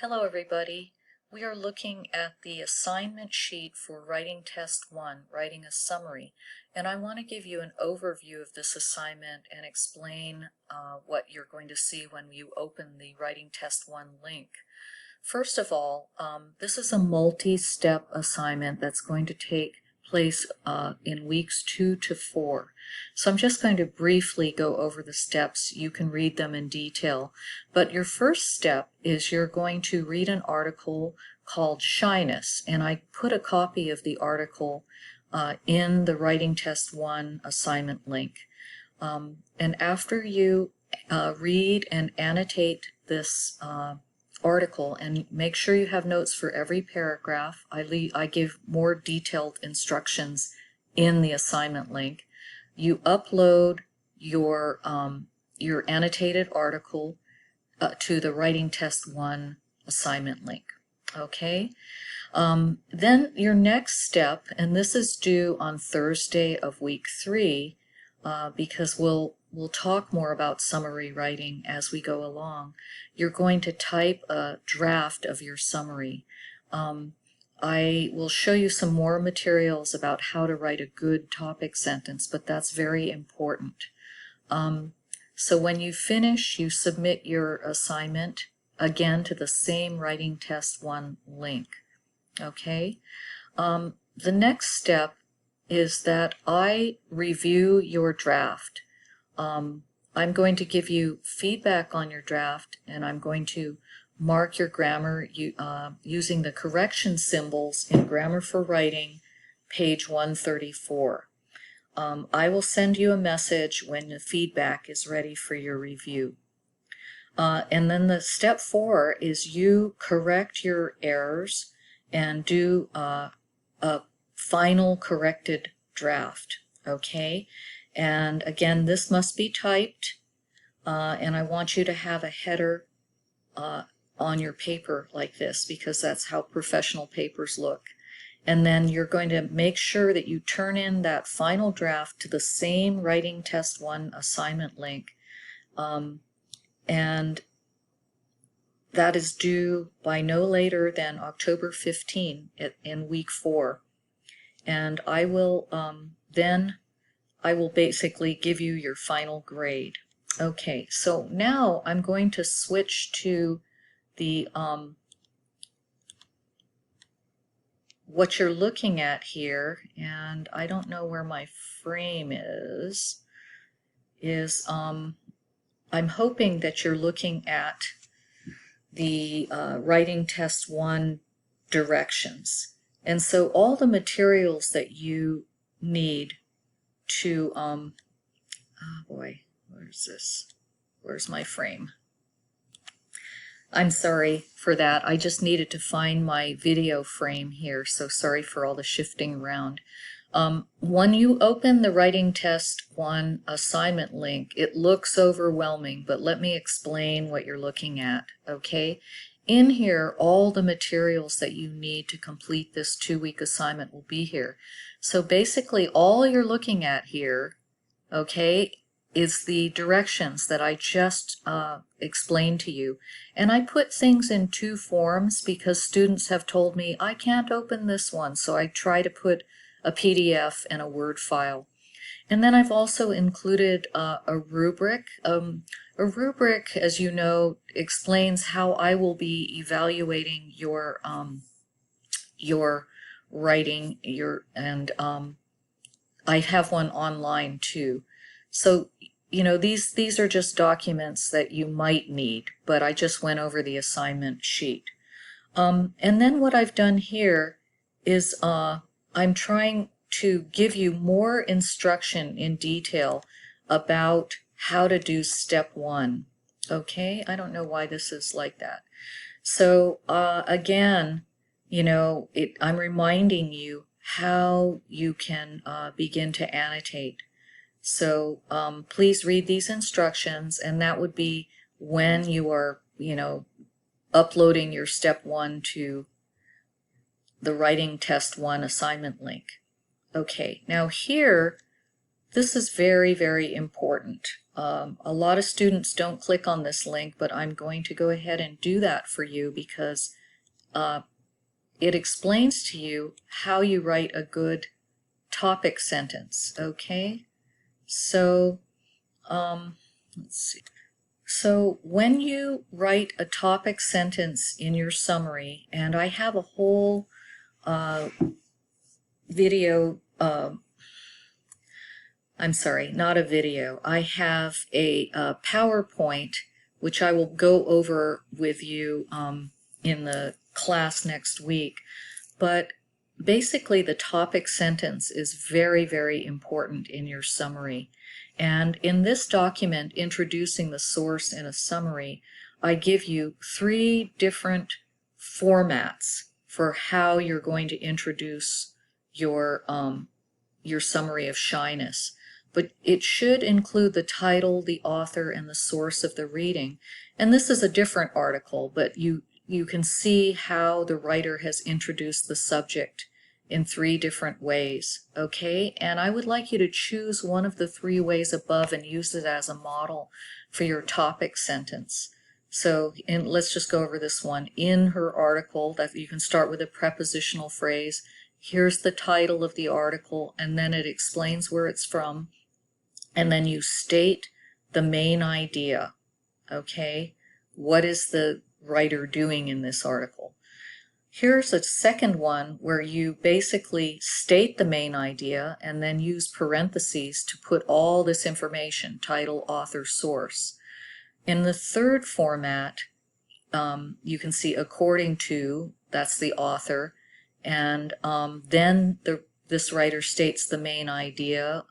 Hello everybody. We are looking at the assignment sheet for writing test 1, writing a summary, and I want to give you an overview of this assignment and explain what you're going to see when you open the writing test 1 link. First of all, this is a multi-step assignment that's going to take place in weeks 2 to 4. So I'm just going to briefly go over the steps. You can read them in detail. But your first step is you're going to read an article called Shyness, and I put a copy of the article in the Writing Test 1 assignment link. And after you read and annotate this article, and make sure you have notes for every paragraph. I give more detailed instructions in the assignment link. You upload your annotated article to the Writing Test 1 assignment link. Okay? Then your next step, and this is due on Thursday of week 3, because we'll talk more about summary writing as we go along. You're going to type a draft of your summary. I will show you some more materials about how to write a good topic sentence, but that's very important. So when you finish, you submit your assignment again to the same Writing Test 1 link. Okay? The next step is that I review your draft. I'm going to give you feedback on your draft, and I'm going to mark your grammar using the correction symbols in Grammar for Writing, page 134. I will send you a message when the feedback is ready for your review. And then the step 4 is you correct your errors and do a final corrected draft. Okay? And again, this must be typed, and I want you to have a header on your paper like this, because that's how professional papers look. And then you're going to make sure that you turn in that final draft to the same Writing Test 1 assignment link, and that is due by no later than October 15 in week 4. And I will I will basically give you your final grade. Okay, so now I'm going to switch to the what you're looking at here, and I don't know where my frame is I'm hoping that you're looking at the Writing Test 1 directions. And so all the materials that you need to, oh boy, where's this? Where's my frame? I'm sorry for that. I just needed to find my video frame here, so sorry for all the shifting around. When you open the Writing Test 1 assignment link, it looks overwhelming, but let me explain what you're looking at, okay? In here, all the materials that you need to complete this 2-week assignment will be here. So basically, all you're looking at here, okay, is the directions that I just explained to you. And I put things in 2 forms because students have told me, I can't open this one, so I try to put a PDF and a Word file. And then I've also included a rubric. A rubric, as you know, explains how I will be evaluating your writing, and I have one online too. So, you know, these are just documents that you might need, but I just went over the assignment sheet. And then what I've done here is I'm trying to give you more instruction in detail about how to do step 1. Okay, I don't know why this is like that. So again, you know, I'm reminding you how you can begin to annotate. So please read these instructions, and that would be when you are, you know, uploading your step 1 to the Writing Test 1 assignment link. Okay, now here This is very, very important. A lot of students don't click on this link, but I'm going to go ahead and do that for you because it explains to you how you write a good topic sentence, okay? So, let's see. So when you write a topic sentence in your summary, and I have a whole video, I'm sorry, not a video. I have a PowerPoint, which I will go over with you in the class next week. But basically, the topic sentence is very, very important in your summary. And in this document, introducing the source in a summary, I give you 3 different formats for how you're going to introduce your summary of shyness. But it should include the title, the author, and the source of the reading. And this is a different article, but you can see how the writer has introduced the subject in 3 different ways, okay? And I would like you to choose one of the 3 ways above and use it as a model for your topic sentence. So let's just go over this one. In her article, that you can start with a prepositional phrase. Here's the title of the article, and then it explains where it's from, and then you state the main idea, okay? What is the writer doing in this article? Here's a second one where you basically state the main idea and then use parentheses to put all this information, title, author, source. In the third format, you can see according to, that's the author, and then this writer states the main idea,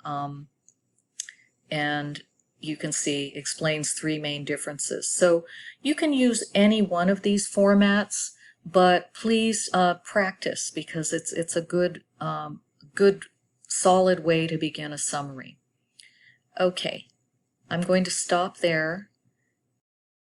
and you can see explains 3 main differences. So you can use any one of these formats, but please practice, because it's a good solid way to begin a summary. Okay, I'm going to stop there